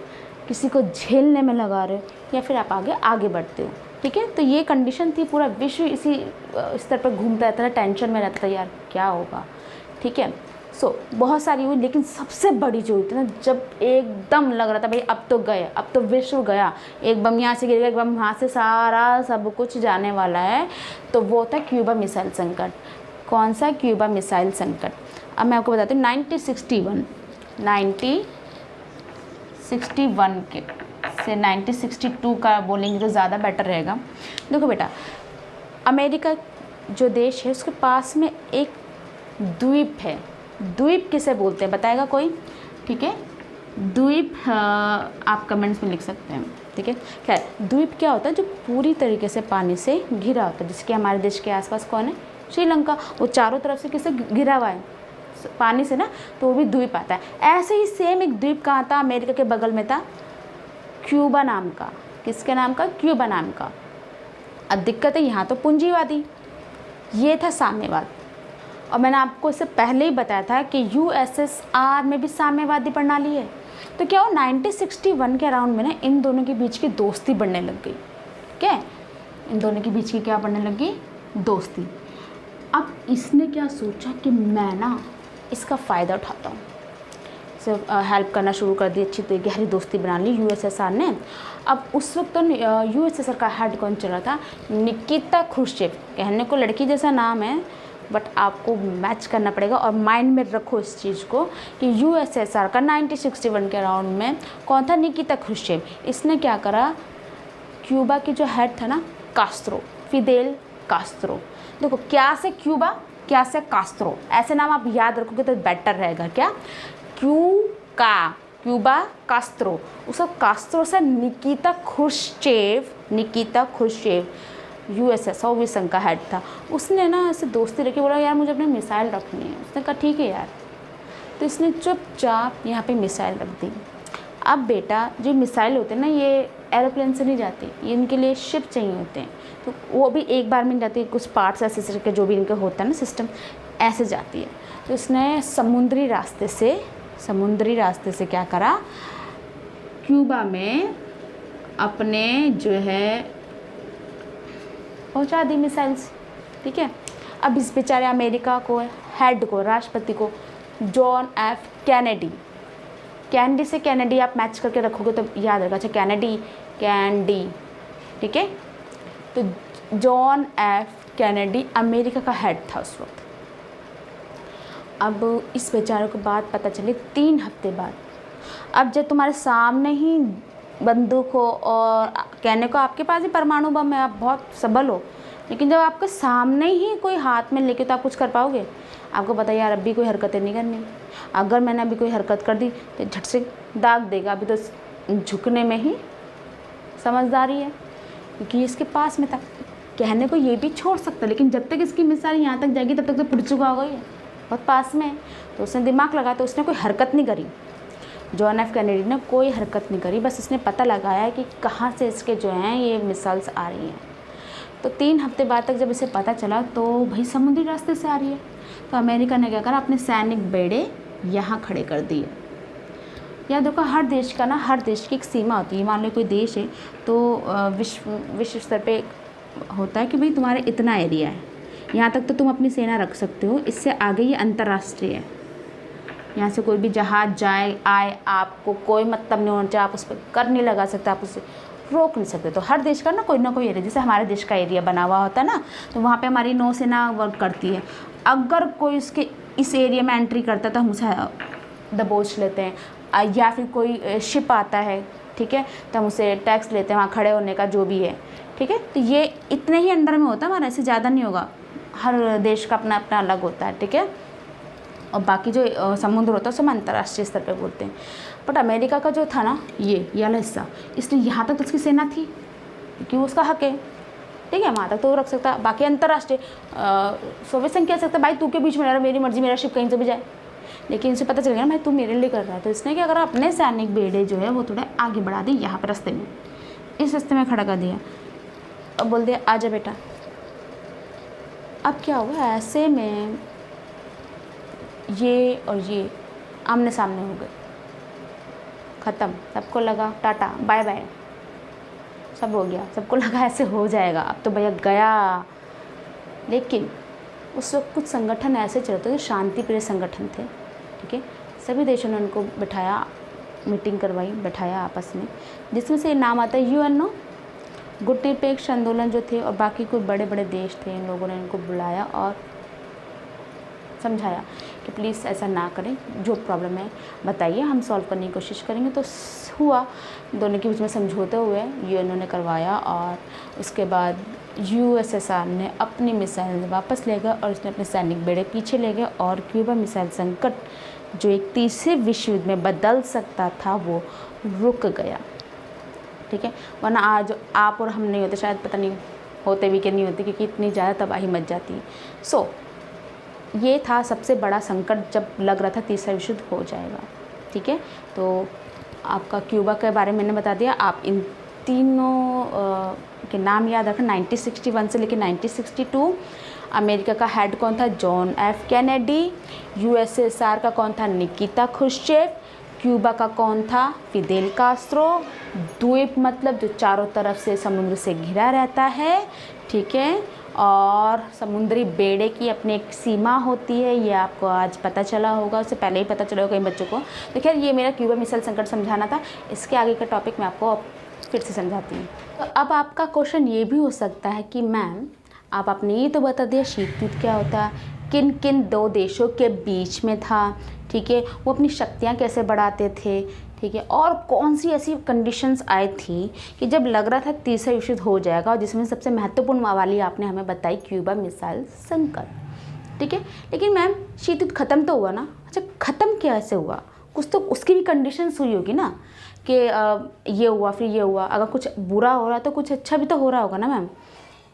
किसी को झेलने में लगा रहे हो, या फिर आप आगे बढ़ते हो। ठीक है, तो ये कंडीशन थी। पूरा विश्व इसी स्तर पर घूमता रहता था, टेंशन में रहता था यार क्या होगा। ठीक है, बहुत सारी हुई, लेकिन सबसे बड़ी जो हुई थी ना, जब एकदम लग रहा था भाई अब तो गए, अब तो विश्व गया, एक बम यहाँ से गिर गया, एक बम वहाँ से, सारा सब कुछ जाने वाला है, तो वो था क्यूबा मिसाइल संकट। कौन सा? क्यूबा मिसाइल संकट। अब मैं आपको बताती हूँ 1961 के से 1962 का बोलेंगे तो ज़्यादा बेटर रहेगा। देखो बेटा, अमेरिका जो देश है उसके पास में एक द्वीप है। द्वीप किसे बोलते हैं बताएगा कोई? ठीक है, द्वीप आप कमेंट्स में लिख सकते हैं। ठीक है, खैर द्वीप क्या होता है? जो पूरी तरीके से पानी से घिरा होता है। जैसे कि हमारे देश के आसपास कौन है? श्रीलंका, वो चारों तरफ से किससे घिरा हुआ है? पानी से ना, तो वो भी द्वीप आता है। ऐसे ही सेम एक द्वीप कहाँ था? अमेरिका के बगल में था, क्यूबा नाम का। किसके नाम का? क्यूबा नाम का। अब दिक्कत है यहाँ तो पूंजीवादी, ये था साम्यवाद। और मैंने आपको इससे पहले ही बताया था कि यूएसएसआर में भी साम्यवादी प्रणाली है। तो क्या हो, 1961 के अराउंड में ना इन दोनों के बीच की दोस्ती बढ़ने लग गई। ठीक है, इन दोनों के बीच की क्या बढ़ने लगी? दोस्ती। अब इसने क्या सोचा कि मैं ना इसका फ़ायदा उठाता हूँ, सिर्फ हेल्प करना शुरू कर दी, अच्छी तो गहरी दोस्ती बना ली यूएसएसआर ने। अब उस वक्त तो यूएसएसआर का हेड कौन चल रहा था? निकिता क्रुश्चेव। कहने को लड़की जैसा नाम है, बट आपको मैच करना पड़ेगा और माइंड में रखो इस चीज़ को कि यूएसएसआर का 1961 के अराउंड में कौन था? निकिता क्रुश्चेव। इसने क्या करा? क्यूबा के जो हेड था ना कास्त्रो, फिदेल कास्त्रो। देखो क्या से क्यूबा, क्या से कास्त्रो, ऐसे नाम आप याद रखोगे तो बेटर रहेगा। क्या क्यूबा कास्त्रो, उसका कास्त्रो से निकिता खुर्शचेव यूएसएस सोवियत संघ का हेड था। उसने ना ऐसे दोस्ती रखी, बोला यार मुझे अपनी मिसाइल रखनी है। उसने कहा ठीक है यार, तो इसने चुपचाप यहाँ पे मिसाइल रख दी। अब बेटा जो मिसाइल होते हैं ना ये एरोप्लेन से नहीं जाते, ये इनके लिए शिप चाहिए होते हैं, तो वो भी एक बार में नहीं जाती, कुछ पार्ट्स ऐसे के जो भी इनके होता है ना सिस्टम, ऐसे जाती है। तो इसने समुद्री रास्ते से क्या करा, क्यूबा में अपने जो है पहुंचा दी मिसाइल्स। ठीक है, अब इस बेचारे अमेरिका को हेड को, राष्ट्रपति को जॉन एफ कैनेडी से कैनेडी आप मैच करके रखोगे तो याद रहेगा। अच्छा कैंडी, ठीक है। तो जॉन एफ कैनेडी अमेरिका का हेड था उस वक्त। अब इस बेचारे को बात पता चली 3 हफ्ते बाद। अब जब तुम्हारे सामने ही बंदूक हो और कहने को आपके पास ही परमाणु बम है, आप बहुत सबल हो, लेकिन जब आपके सामने ही कोई हाथ में लेके तो आप कुछ कर पाओगे? आपको पता है यार अभी कोई हरकतें नहीं करनी, अगर मैंने अभी कोई हरकत कर दी तो झट से दाग देगा। अभी तो झुकने में ही समझदारी है, क्योंकि इसके पास में था। कहने को ये भी छोड़ सकता, लेकिन जब तक इसकी मिसाल यहाँ तक जाएगी तब तक तो पुड़ चुका होगा, ये बहुत पास में है। तो उसने दिमाग लगाया, तो उसने कोई हरकत नहीं करी। जॉन एफ कैनेडी ने कोई हरकत नहीं करी, बस इसने पता लगाया कि कहाँ से इसके जो हैं ये मिसाइल्स आ रही हैं। तो 3 हफ्ते बाद तक जब इसे पता चला तो भाई समुद्री रास्ते से आ रही है। तो अमेरिका ने क्या करा, अपने सैनिक बेड़े यहाँ खड़े कर दिए। याद देखो हर देश की एक सीमा होती है। मान लो कोई देश है तो विश्व स्तर पे होता है कि भाई तुम्हारे इतना एरिया है, यहाँ तक तो तुम अपनी सेना रख सकते हो, इससे आगे ये अंतर्राष्ट्रीय है। यहाँ से कोई भी जहाज़ जाए आए, आपको कोई मतलब नहीं होना चाहिए, आप उस पर कर नहीं लगा सकते, आप उसे रोक नहीं सकते। तो हर देश का ना कोई एरिया, जैसे हमारे देश का एरिया बना हुआ होता है ना, तो वहाँ पे हमारी नौसेना वर्क करती है। अगर कोई उसके इस एरिया में एंट्री करता है तो हम उसे दबोच लेते हैं, या फिर कोई शिप आता है, ठीक है, तो हम उसे टैक्स लेते हैं वहाँ खड़े होने का जो भी है, ठीक है। तो ये इतने ही अंडर में होता है हमारा, ऐसे ज़्यादा नहीं होगा। हर देश का अपना अपना अलग होता है, ठीक है। और बाकी जो समुद्र होता है उसे हम अंतर्राष्ट्रीय स्तर पे बोलते हैं। बट अमेरिका का जो था ना ये वाला हिस्सा, इसलिए यहाँ तक तो उसकी सेना थी क्योंकि वो उसका हक है, ठीक है, वहाँ तक तो वो रख सकता है। बाकी अंतर्राष्ट्रीय सोवियत संघ कह सकता है भाई तू के बीच में रह, मेरी मर्जी, मेरा शिप कहीं से भी जाए, लेकिन इसे पता चल गया ना भाई तू मेरे लिए कर रहा है। तो इसने क्या करा, अपने सैनिक बेड़े जो है वो थोड़ा आगे बढ़ा दी, यहाँ पर रास्ते में, इस रास्ते में खड़ा कर दिया और बोल दिया आजा बेटा। अब क्या हुआ, ऐसे में ये और ये आमने सामने हो गए, ख़त्म। सबको लगा टाटा बाय बाय, सब हो गया, सबको लगा ऐसे हो जाएगा, अब तो भैया गया। लेकिन उस वक्त कुछ संगठन ऐसे चलते जो शांति प्रिय संगठन थे, ठीक है। सभी देशों ने उनको बिठाया, मीटिंग करवाई, बैठाया आपस में, जिसमें से नाम आता है यूएनओ। गुटनिरपेक्ष आंदोलन जो थे और बाकी कोई बड़े बड़े देश थे, इन लोगों ने इनको बुलाया और समझाया कि प्लीज़ ऐसा ना करें, जो प्रॉब्लम है बताइए, हम सॉल्व करने की कोशिश करेंगे। तो हुआ, दोनों के बीच में समझौते हुए यूएनओ ने करवाया और उसके बाद यूएसएसआर ने अपनी मिसाइल वापस ले गए और उसने अपने सैनिक बेड़े पीछे ले गए और क्यूबा मिसाइल संकट जो एक तीसरे विश्व युद्ध में बदल सकता था वो रुक गया, ठीक है। वरना आज आप और हम नहीं होते, शायद पता नहीं होते भी कि नहीं होते, क्योंकि इतनी ज़्यादा तबाही मच जाती है। सो ये था सबसे बड़ा संकट जब लग रहा था तीसरा विश्व युद्ध हो जाएगा, ठीक है। तो आपका क्यूबा के बारे में मैंने बता दिया। आप इन तीनों के नाम याद रखें। 1961 से लेकर 1962 अमेरिका का हेड कौन था, जॉन एफ कैनेडी। यूएसएसआर का कौन था, निकिता खुर्शचेव। क्यूबा का कौन था, फिदेल कास्त्रो। द्वीप मतलब जो चारों तरफ से समुद्र से घिरा रहता है, ठीक है। और समुद्री बेड़े की अपनी एक सीमा होती है, ये आपको आज पता चला होगा, उससे पहले ही पता चला होगा कई बच्चों को। तो खैर ये मेरा क्यूबा मिसाइल संकट समझाना था। इसके आगे का टॉपिक मैं आपको फिर से समझाती हूँ। तो अब आपका क्वेश्चन ये भी हो सकता है कि मैम आप आपने ये तो बता दिया शीत युद्ध क्या होता है, किन किन 2 देशों के बीच में था, ठीक है, वो अपनी शक्तियाँ कैसे बढ़ाते थे, ठीक है। और कौन सी ऐसी कंडीशंस आई थी कि जब लग रहा था तीसरा विश्व युद्ध हो जाएगा, और जिसमें सबसे महत्वपूर्ण वाली आपने हमें बताई क्यूबा मिसाइल संकट, ठीक है। लेकिन मैम शीत युद्ध ख़त्म तो हुआ ना, अच्छा ख़त्म कैसे हुआ? कुछ तो उसकी भी कंडीशंस हुई होगी ना कि ये हुआ फिर ये हुआ, अगर कुछ बुरा हो रहा तो कुछ अच्छा भी तो हो रहा होगा ना मैम,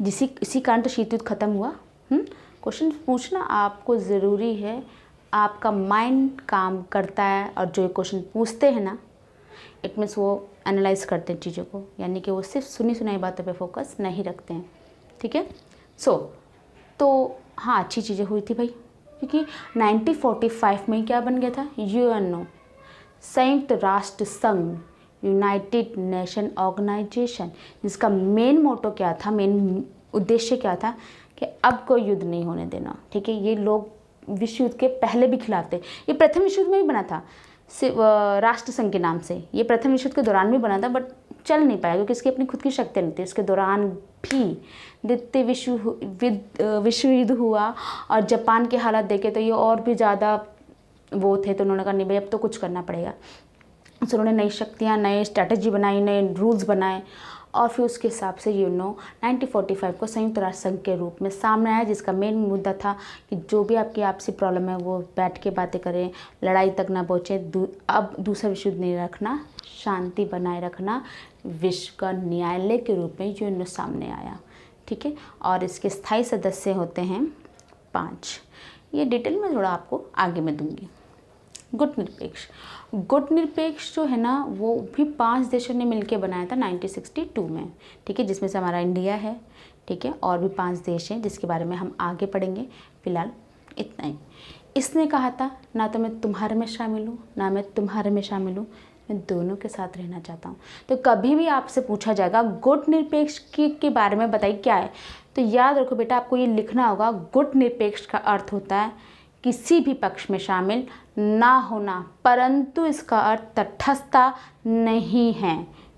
इसी कारण तो शीत युद्ध ख़त्म हुआ। क्वेश्चन पूछना आपको ज़रूरी है, आपका माइंड काम करता है, और जो क्वेश्चन पूछते हैं ना इट मीन्स वो एनालाइज करते हैं चीज़ों को, यानी कि वो सिर्फ सुनी सुनाई बातों पे फोकस नहीं रखते हैं, ठीक है। तो हाँ अच्छी चीज़ें हुई थी भाई, क्योंकि 1945 में क्या बन गया था, यूएनओ, संयुक्त राष्ट्र संघ, यूनाइटेड नेशन ऑर्गेनाइजेशन, जिसका मेन मोटो क्या था, मेन उद्देश्य क्या था कि अब कोई युद्ध नहीं होने देना, ठीक है। ये लोग विश्व युद्ध के पहले भी खिलाफ थे, ये प्रथम विश्व युद्ध में भी बना था राष्ट्र संघ के नाम से, ये प्रथम विश्व युद्ध के दौरान भी बना था, बट चल नहीं पाया क्योंकि इसकी अपनी खुद की शक्ति नहीं थी। इसके दौरान भी द्वितीय विश्व युद्ध हुआ, और जापान के हालात देखे तो ये और भी ज़्यादा वो थे, तो उन्होंने कहा नहीं भाई अब तो कुछ करना पड़ेगा। तो उन्होंने नई शक्तियाँ, नए स्ट्रैटेजी बनाई, नए रूल्स बनाए, और फिर उसके हिसाब से यूएनओ 1945 को संयुक्त राष्ट्र संघ के रूप में सामने आया, जिसका मेन मुद्दा था कि जो भी आपकी आपसी प्रॉब्लम है वो बैठ के बातें करें, लड़ाई तक ना पहुँचे, अब दूसरा विश्व युद्ध नहीं रखना, शांति बनाए रखना, विश्व का न्यायालय के रूप में यूएनओ सामने आया, ठीक है। और इसके स्थायी सदस्य होते हैं 5, ये डिटेल में थोड़ा आपको आगे मैं दूंगी। गुट निरपेक्ष जो है ना वो भी 5 देशों ने मिलकर बनाया था 1962 में, ठीक है, जिसमें से हमारा इंडिया है, ठीक है, और भी 5 देश हैं जिसके बारे में हम आगे पढ़ेंगे, फिलहाल इतना ही। इसने कहा था ना तो मैं तुम्हारे में शामिल हूँ ना मैं तुम्हारे में शामिल हूँ, मैं दोनों के साथ रहना चाहता हूँ। तो कभी भी आपसे पूछा जाएगा गुट निरपेक्ष के बारे में बताइए क्या है, तो याद रखो बेटा आपको ये लिखना होगा, गुट निरपेक्ष का अर्थ होता है किसी भी पक्ष में शामिल ना होना, परंतु इसका अर्थ तटस्थता नहीं है,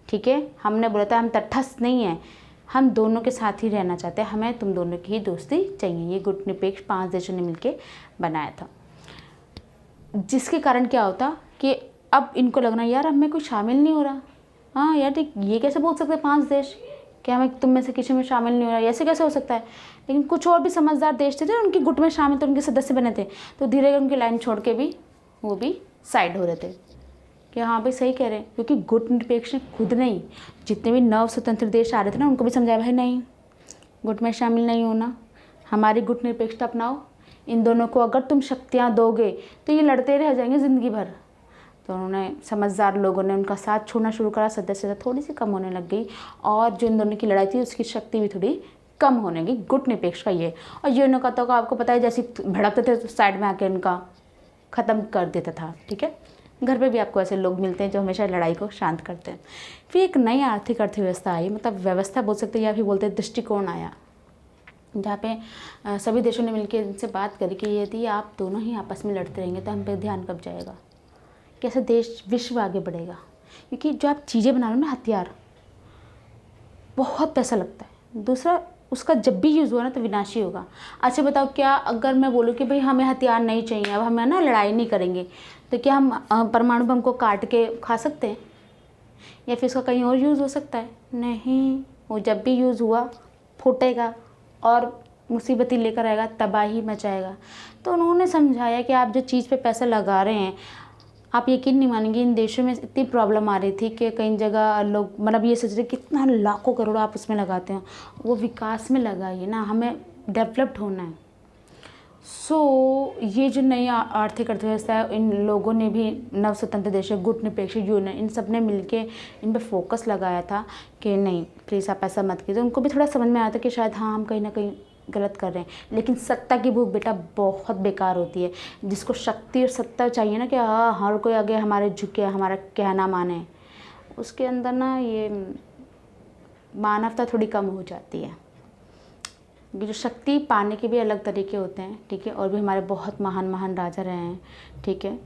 ठीक है। हमने बोला था हम तटस्थ नहीं हैं, हम दोनों के साथ ही रहना चाहते हैं, हमें तुम दोनों की ही दोस्ती चाहिए। ये गुट निरपेक्ष 5 देशों ने मिलकर बनाया था, जिसके कारण क्या होता कि अब इनको लगना यार हमें कोई शामिल नहीं हो रहा, हाँ यार ठीक ये कैसे बोल सकते हैं 5 देश कि हमें तुम में से किसी में शामिल नहीं हो रहा, ऐसे कैसे हो सकता है। लेकिन कुछ और भी समझदार देश थे उनके गुट में शामिल थे, उनके सदस्य बने थे, तो धीरे धीरे उनकी लाइन छोड़ के भी वो भी साइड हो रहे थे कि हाँ भाई सही कह रहे हैं, क्योंकि गुट निरपेक्ष ने खुद नहीं, जितने भी नव स्वतंत्र देश आ रहे थे ना उनको भी समझाया भाई नहीं गुट में शामिल नहीं होना, हमारी गुट निरपेक्षता अपनाओ, इन दोनों को अगर तुम शक्तियाँ दोगे तो ये लड़ते रह जाएंगे ज़िंदगी भर। तो उन्होंने समझदार लोगों ने उनका साथ छोड़ना शुरू करा, सदस्यता थोड़ी सी कम होने लग गई, और जो इन दोनों की लड़ाई थी उसकी शक्ति भी थोड़ी कम होने लगी। गुट निरपेक्ष का ये, और यूएनओ का तो आपको पता है जैसे भड़कते थे तो साइड में आके इनका ख़त्म कर देता था, ठीक है। घर पे भी आपको ऐसे लोग मिलते हैं जो हमेशा लड़ाई को शांत करते हैं। फिर एक नई आर्थिक अर्थव्यवस्था आई, मतलब व्यवस्था बोल सकते हैं या फिर बोलते हैं दृष्टिकोण आया, जहाँ पे सभी देशों ने मिलकर इनसे बात करी कि यदि आप दोनों ही आपस में लड़ते रहेंगे तो हम पे ध्यान कब जाएगा, कैसे देश विश्व आगे बढ़ेगा, क्योंकि जो आप चीज़ें बना लो ना हथियार, बहुत पैसा लगता है, दूसरा उसका जब भी यूज़ हुआ ना तो विनाशी होगा। अच्छा बताओ क्या अगर मैं बोलूँ कि भाई हमें हथियार नहीं चाहिए, अब हमें ना लड़ाई नहीं करेंगे, तो क्या हम परमाणु बम को काट के खा सकते हैं, या फिर इसका कहीं और यूज़ हो सकता है? नहीं, वो जब भी यूज़ हुआ फूटेगा और मुसीबती लेकर आएगा, तबाही मचाएगा। तो उन्होंने समझाया कि आप जो चीज़ पे पैसा लगा रहे हैं, आप यकीन नहीं मानेंगे इन देशों में इतनी प्रॉब्लम आ रही थी कि कई जगह लोग मतलब ये सोच रहे कितना लाखों करोड़ आप उसमें लगाते हो, वो विकास में लगाइए ना, हमें डेवलप्ड होना है। ये जो नई आर्थिक अर्थव्यवस्था है, इन लोगों ने भी नव स्वतंत्र देशों, गुट निरपेक्ष यूएनओ, इन सब ने मिलके इन पे फोकस लगाया था कि नहीं प्लीज़ आप ऐसा मत कीजिए। उनको भी थोड़ा समझ में आया था कि शायद हाँ हम कहीं ना कहीं गलत कर रहे हैं, लेकिन सत्ता की भूख बेटा बहुत बेकार होती है। जिसको शक्ति और सत्ता चाहिए ना कि हाँ हर कोई आगे हमारे झुके, हमारा कहना माने, उसके अंदर ना ये मानवता थोड़ी कम हो जाती है। ये जो शक्ति पाने के भी अलग तरीके होते हैं, ठीक है, और भी हमारे बहुत महान महान राजा रहे हैं, ठीक है,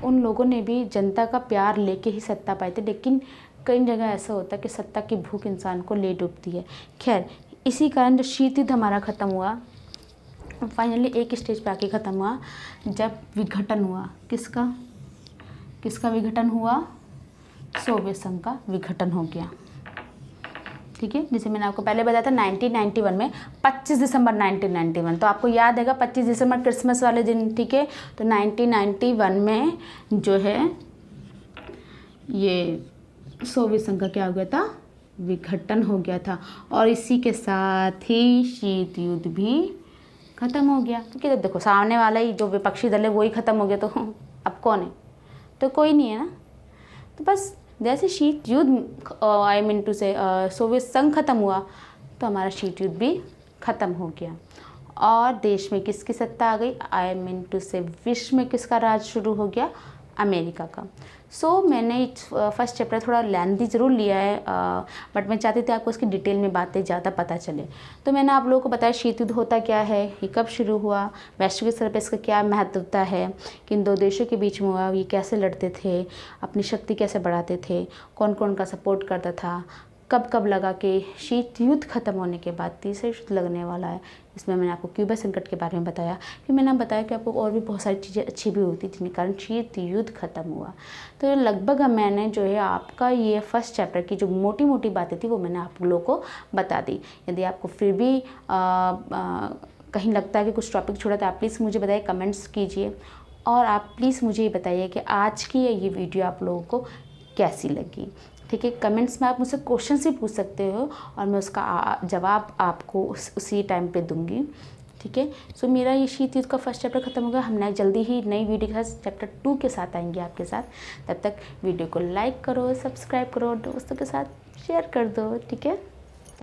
उन लोगों ने भी जनता का प्यार लेके ही सत्ता पाई थी, लेकिन कई जगह ऐसा होता है कि सत्ता की भूख इंसान को ले डूबती है। खैर इसी कारण जो शीत युद्ध हमारा ख़त्म हुआ, फाइनली एक स्टेज पे आके ख़त्म हुआ जब विघटन हुआ। किसका विघटन हुआ? सोवियत संघ का विघटन हो गया। ठीक है, जैसे मैंने आपको पहले बताया था 1991 में 25 दिसंबर 1991, तो आपको याद है 25 दिसंबर क्रिसमस वाले दिन। ठीक है, तो 1991 में जो है ये सोवियत संघ का क्या हो गया था, विघटन हो गया था। और इसी के साथ ही शीत युद्ध भी ख़त्म हो गया। क्योंकि जब देखो सामने वाला ही जो विपक्षी दल है वही ख़त्म हो गया, तो अब कौन है, तो कोई नहीं है ना। तो बस जैसे शीत युद्ध आई मीन टू से सोवियत संघ ख़त्म हुआ, तो हमारा शीत युद्ध भी ख़त्म हो गया। और देश में किसकी सत्ता आ गई, आई मीन टू से विश्व में किसका राज शुरू हो गया, अमेरिका का। मैंने फर्स्ट चैप्टर थोड़ा लेंथी ज़रूर लिया है, बट मैं चाहती थी आपको इसकी डिटेल में बातें ज़्यादा पता चले। तो मैंने आप लोगों को बताया शीत युद्ध होता क्या है, ये कब शुरू हुआ, वैश्विक स्तर पर इसका क्या महत्वता है, किन दो देशों के बीच में हुआ, ये कैसे लड़ते थे, अपनी शक्ति कैसे बढ़ाते थे, कौन कौन का सपोर्ट करता था, कब कब लगा कि शीत युद्ध खत्म होने के बाद तीसरा युद्ध लगने वाला है। इसमें मैंने आपको क्यूबा संकट के बारे में बताया, फिर मैंने बताया कि आपको और भी बहुत सारी चीज़ें अच्छी भी होती जिनके कारण शीत युद्ध खत्म हुआ। तो लगभग मैंने जो है आपका ये फर्स्ट चैप्टर की जो मोटी मोटी बातें थी वो मैंने आप लोगों को बता दी। यदि आपको फिर भी कहीं लगता है कि कुछ टॉपिक छोड़ा तो आप प्लीज़ मुझे बताइए, कमेंट्स कीजिए। और आप प्लीज़ मुझे ये बताइए कि आज की ये वीडियो आप लोगों को कैसी लगी। ठीक है, कमेंट्स में आप मुझसे क्वेश्चन भी पूछ सकते हो और मैं उसका जवाब आपको उसी टाइम पे दूंगी। ठीक है, सो मेरा ये शीत युद्ध का फर्स्ट चैप्टर खत्म हो गया। हम जल्दी ही नई वीडियो के साथ चैप्टर 2 के साथ आएंगे आपके साथ। तब तक वीडियो को लाइक करो, सब्सक्राइब करो, दोस्तों के साथ शेयर कर दो। ठीक है।